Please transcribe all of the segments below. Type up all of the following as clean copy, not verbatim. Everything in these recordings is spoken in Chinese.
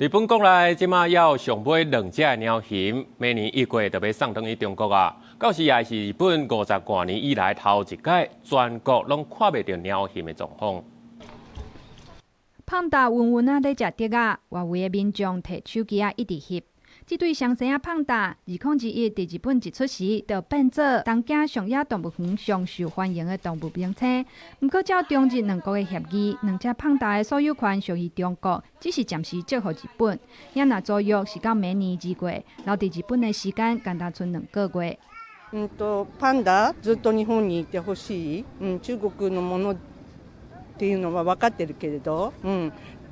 日本国内即马要上买2只鸟禽，明年1月就要送转去中国啊。到时也是日本50多年以来头一届全国拢看袂到鸟禽的状况。胖达稳稳啊在食竹啊，外围的民众摕手机啊一直翕。这对双生啊胖达，2021伫日本一出世，就变做东京上野动物园上受欢迎的动物名称。不过，照中日两国的协议，2只胖达的所有权属于中国，只是暂时借予日本。也若租约是到明年2月，留伫日本的时間敢若剩2個月。パンダずっと日本にいてほしい。中国のものっていうのは分かってるけれど、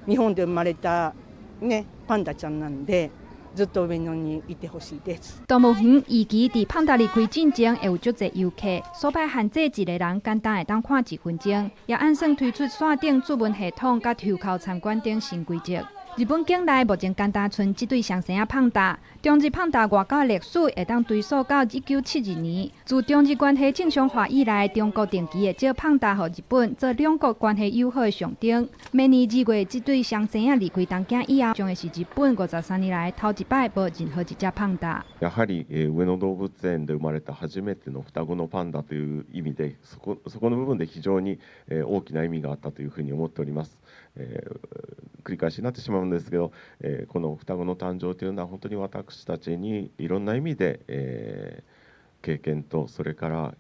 日本で生まれたねパンダちゃんなんで。ずっと上野にいてほしいです。动物园预期伫胖达离开进前会有足侪游客，所摆限制一个人简单会当看1分钟，也按算推出线顶注文系统甲抽考参观等新规则。日本境内目前敢单剩这对双生啊胖达，中日胖达外交历史会当追溯到1972年。自中日关系正常化以来，中国定期会借胖达予日本做两国关系友好的象征。明年2月，这对双生啊离开东京以後，將會是日本53年來頭一擺無任何一隻胖達。やはり、上野動物園で生まれた初めての双子のパンダという意味で、そこの部分で非常に、大きな意味があったというふうに思っております。繰り返しになってしまうんですけど、この双子の誕生というのは本当に私たちにいろんな意味で、経験とそれから、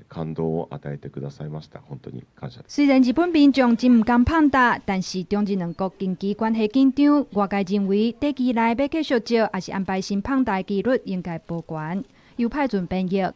感動を与えてくださいました。本当に感謝です。雖然日本民眾真唔甘胖達，但是中日兩國經濟關係緊張，外界認為短期內要繼續招，也是安排新胖達的機率應該無懸。又派準兵役。